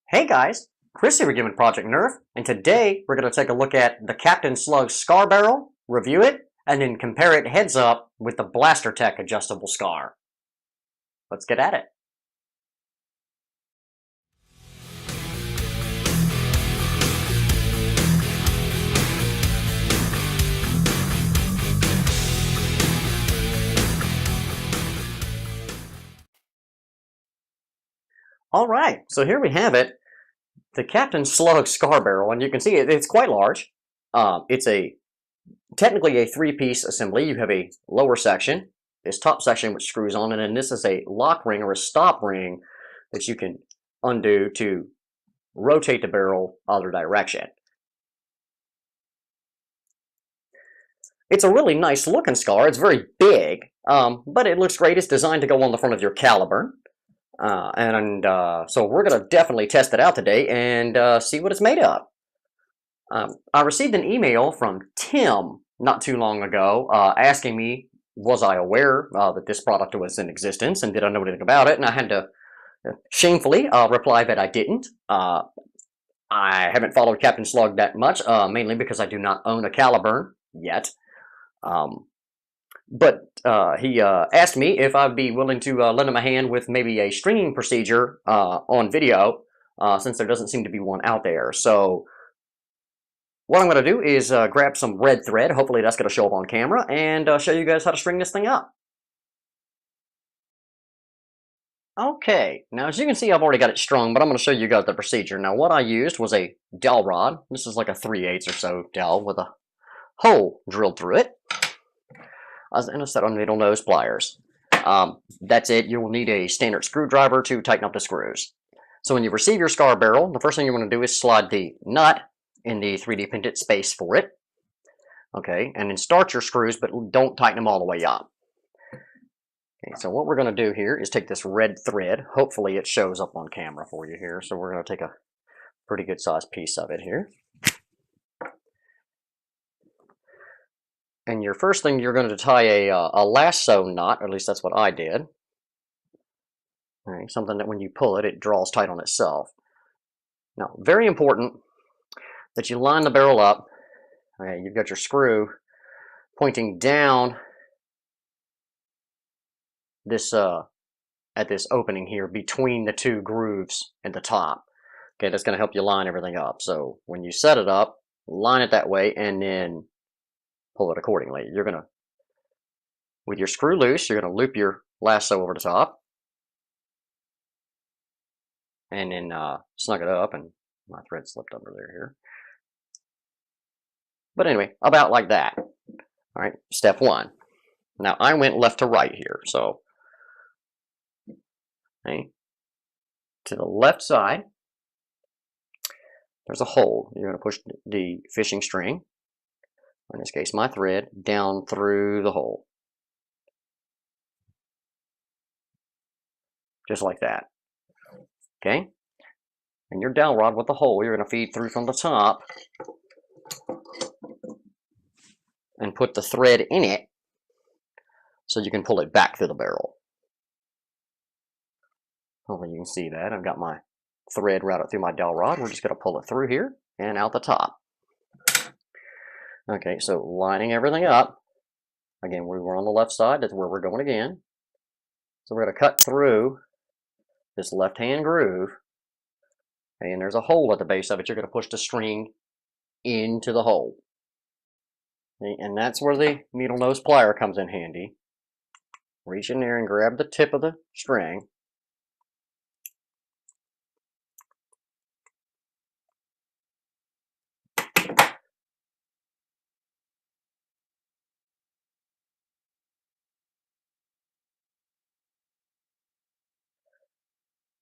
Hey guys, Chris here again with Project Nerf, and today we're going to take a look at the Captain Slug Scar Barrel, review it, and then compare it heads up with the Blastertech adjustable scar. Let's get at it. Alright, so here we have it, the Captain Slug Scar Barrel, and you can see it's quite large. It's technically a three-piece assembly. You have a lower section, this top section which screws on, and then this is a lock ring or a stop ring that you can undo to rotate the barrel other direction. It's a really nice looking scar. It's very big, but it looks great. It's designed to go on the front of your caliber. So we're going to definitely test it out today and see what it's made of. I received an email from Tim not too long ago asking me, was I aware that this product was in existence and did I know anything about it? And I had to shamefully reply that I didn't. I haven't followed Captain Slug that much, mainly because I do not own a caliber yet. But he asked me if I'd be willing to lend him a hand with maybe a stringing procedure on video, since there doesn't seem to be one out there. So what I'm going to do is grab some red thread, hopefully that's going to show up on camera, and show you guys how to string this thing up. Okay, now as you can see I've already got it strung, but I'm going to show you guys the procedure. Now what I used was a dowel rod. This is like a 3/8 or so dowel with a hole drilled through it. And a set of needle nose pliers. That's it. You will need a standard screwdriver to tighten up the screws. So when you receive your scar barrel, the first thing you want to do is slide the nut in the 3D printed space for it. Okay, and then start your screws, but don't tighten them all the way up. Okay, so what we're going to do here is take this red thread. Hopefully it shows up on camera for you here. So we're going to take a pretty good sized piece of it here. And your first thing, you're going to tie a lasso knot, or at least that's what I did. All right, something that when you pull it, it draws tight on itself. Now, very important that you line the barrel up. Okay, you've got your screw pointing down this at this opening here between the two grooves at the top. Okay, that's going to help you line everything up. So when you set it up, line it that way, and then pull it accordingly. You're going to, with your screw loose, you're going to loop your lasso over the top and then snug it up, and my thread slipped under there here. But anyway, about like that. All right, step one. Now I went left to right here, so okay, to the left side, there's a hole. You're going to push the fishing string, in this case my thread, down through the hole. Just like that. Okay? And your dowel rod with the hole, you're going to feed through from the top and put the thread in it so you can pull it back through the barrel. Hopefully you can see that. I've got my thread routed through my dowel rod. We're just going to pull it through here and out the top. Okay, so lining everything up. Again, we were on the left side. That's where we're going again. So we're going to cut through this left-hand groove. Okay, and there's a hole at the base of it. You're going to push the string into the hole. Okay, and that's where the needle nose plier comes in handy. Reach in there and grab the tip of the string.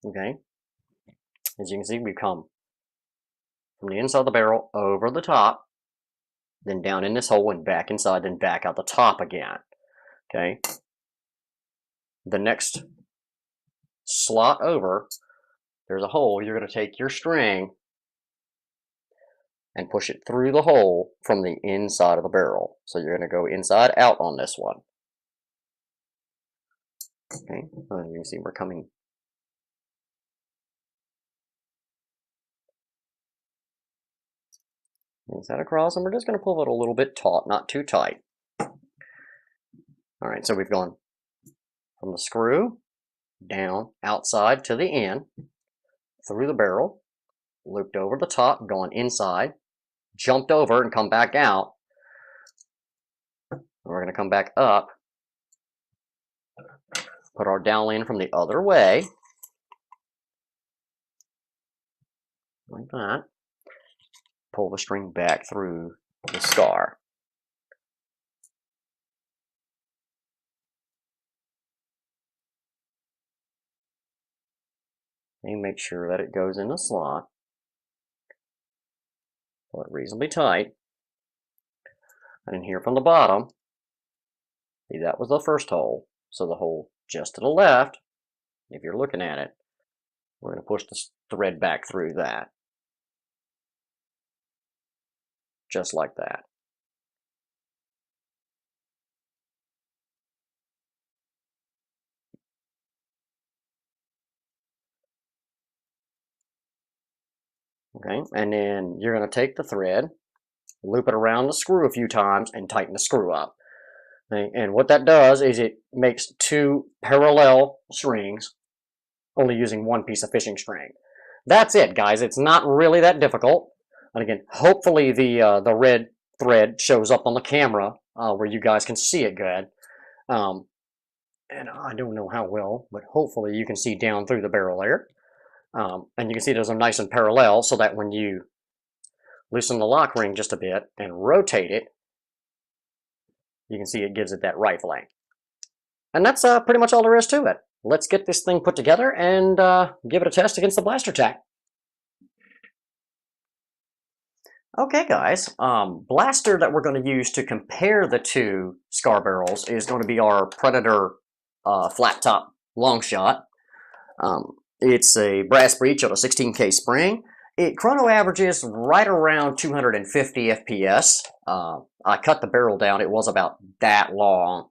Okay, as you can see, we come from the inside of the barrel over the top, then down in this hole and back inside, then back out the top again. Okay, the next slot over, there's a hole. You're going to take your string and push it through the hole from the inside of the barrel. So you're going to go inside out on this one. Okay, you can see we're coming Lace that across, and we're just going to pull it a little bit taut, not too tight. Alright, so we've gone from the screw, down, outside to the end, through the barrel, looped over the top, gone inside, jumped over and come back out. We're going to come back up, put our dowel in from the other way, like that. Pull the string back through the scar. And make sure that it goes in the slot. Pull it reasonably tight. And in here from the bottom, see, that was the first hole. So the hole just to the left, if you're looking at it, we're going to push the thread back through that. Just like that. Okay, and then you're going to take the thread, loop it around the screw a few times, and tighten the screw up. Okay, and what that does is it makes two parallel strings, only using one piece of fishing string. That's it, guys. It's not really that difficult. And again, hopefully the red thread shows up on the camera where you guys can see it good. And I don't know how well, but hopefully you can see down through the barrel there. And you can see those are nice and parallel, so that when you loosen the lock ring just a bit and rotate it, you can see it gives it that rifling. And that's pretty much all there is to it. Let's get this thing put together and give it a test against the Blastertech. Okay, guys, blaster that we're going to use to compare the two scar barrels is going to be our Predator flat top long shot. It's a brass breech on a 16K spring. It chrono averages right around 250 FPS. I cut the barrel down. It was about that long.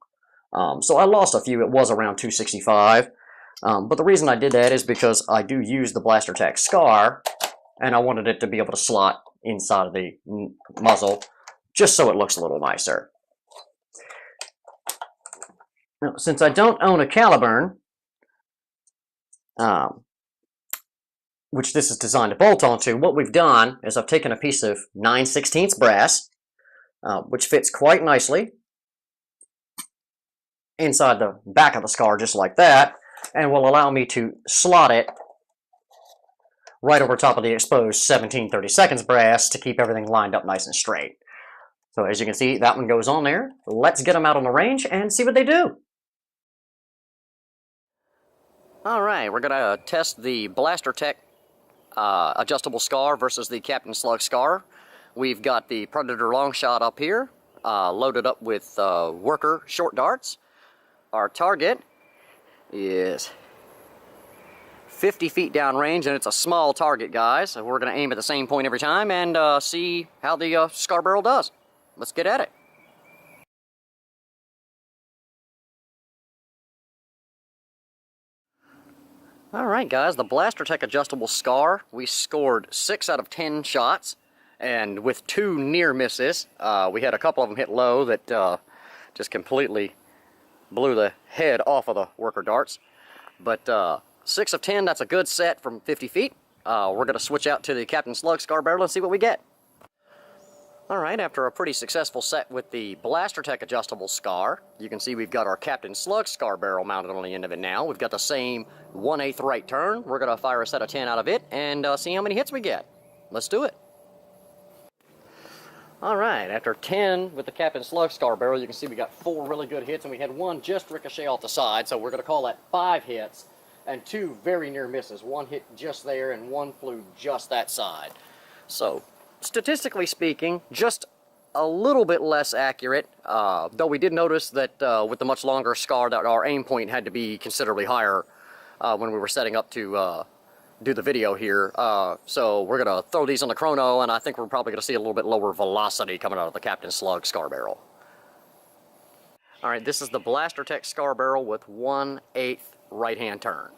So I lost a few. It was around 265. But the reason I did that is because I do use the Blastertech Scar, and I wanted it to be able to slot inside of the muzzle, just so it looks a little nicer. Now, since I don't own a Caliburn, which this is designed to bolt onto, what we've done is I've taken a piece of 9/16 brass, which fits quite nicely inside the back of the scar, just like that, and will allow me to slot it right over top of the exposed 17/32 brass to keep everything lined up nice and straight. So as you can see, that one goes on there. Let's get them out on the range and see what they do. Alright, we're going to test the Blastertech adjustable scar versus the Captain Slug scar. We've got the Predator long shot up here, loaded up with worker short darts. Our target is 50 feet down range, and it's a small target, guys. So we're going to aim at the same point every time and see how the scar barrel does. Let's get at it. Alright, guys, the Blastertech adjustable scar, we scored 6 out of 10 shots, and with 2 near misses. We had a couple of them hit low that just completely blew the head off of the worker darts. But 6 of 10, that's a good set from 50 feet. We're going to switch out to the Captain Slug scar barrel and see what we get. Alright, after a pretty successful set with the Blastertech adjustable scar, you can see we've got our Captain Slug scar barrel mounted on the end of it now. We've got the same 1/8 right turn. We're going to fire a set of 10 out of it and see how many hits we get. Let's do it. Alright, after 10 with the Captain Slug scar barrel, you can see we got 4 really good hits, and we had 1 just ricochet off the side, so we're going to call that 5 hits, and 2 very near misses. 1 hit just there, and 1 flew just that side. So, statistically speaking, just a little bit less accurate, though we did notice that with the much longer scar that our aim point had to be considerably higher when we were setting up to do the video here. So we're going to throw these on the chrono, and I think we're probably going to see a little bit lower velocity coming out of the Captain Slug scar barrel. Alright, this is the Blastertech scar barrel with 1/8 right-hand turn.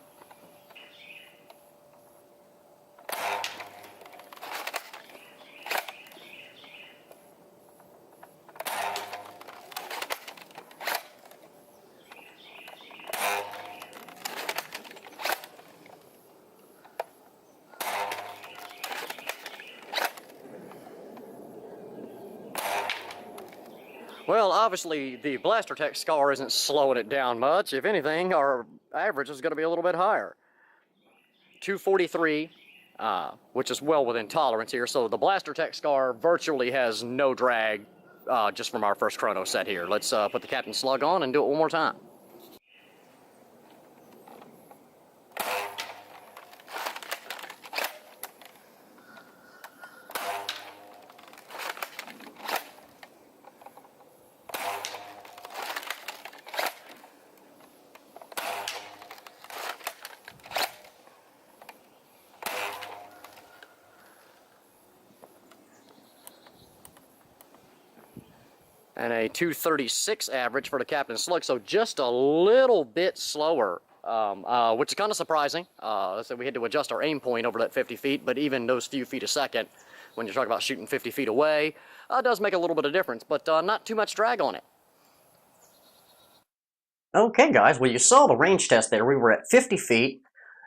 Well, obviously, the Blastertech scar isn't slowing it down much. If anything, our average is going to be a little bit higher. 243, which is well within tolerance here. So the Blastertech scar virtually has no drag just from our first chrono set here. Let's put the Captain Slug on and do it one more time. And a 236 average for the Captain Slug, so just a little bit slower, which is kind of surprising. So we had to adjust our aim point over that 50 feet, but even those few feet a second, when you're talking about shooting 50 feet away, does make a little bit of difference, but not too much drag on it. Okay, guys, well, you saw the range test there. We were at 50 feet,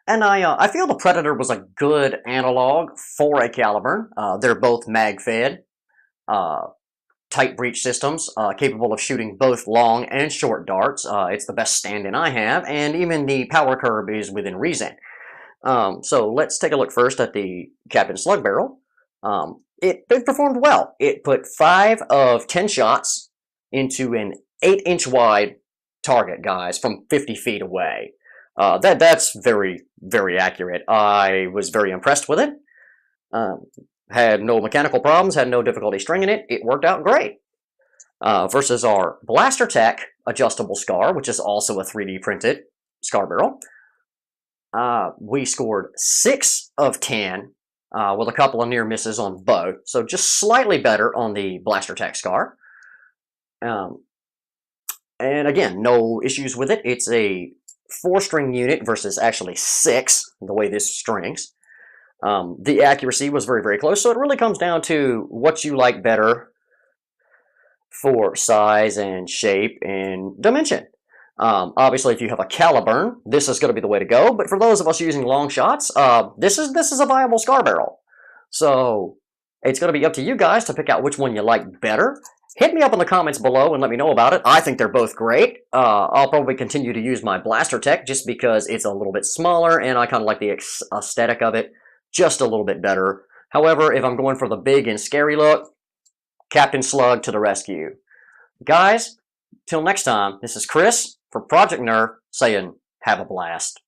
and I feel the Predator was a good analog for a caliber. They're both mag-fed. Tight breech systems, capable of shooting both long and short darts. It's the best stand-in I have, and even the power curve is within reason. So let's take a look first at the Captain Slug barrel. It performed well. It put 5 of 10 shots into an 8-inch wide target, guys, from 50 feet away. That's very, very accurate. I was very impressed with it. Had no mechanical problems, had no difficulty stringing it. It worked out great. Versus our Blastertech adjustable scar, which is also a 3D printed scar barrel. We scored 6 of 10 with a couple of near misses on both. So just slightly better on the Blastertech scar. And again, no issues with it. It's a 4-string unit versus actually 6, the way this strings. The accuracy was very, very close, so it really comes down to what you like better for size and shape and dimension. Obviously, if you have a caliburn, this is going to be the way to go, but for those of us using long shots, this is a viable scar barrel. So it's going to be up to you guys to pick out which one you like better. Hit me up in the comments below and let me know about it. I think they're both great. I'll probably continue to use my Blastertech just because it's a little bit smaller and I kind of like the aesthetic of it just a little bit better. However, if I'm going for the big and scary look, Captain Slug to the rescue. Guys, till next time, this is Chris for Project Nerf saying have a blast.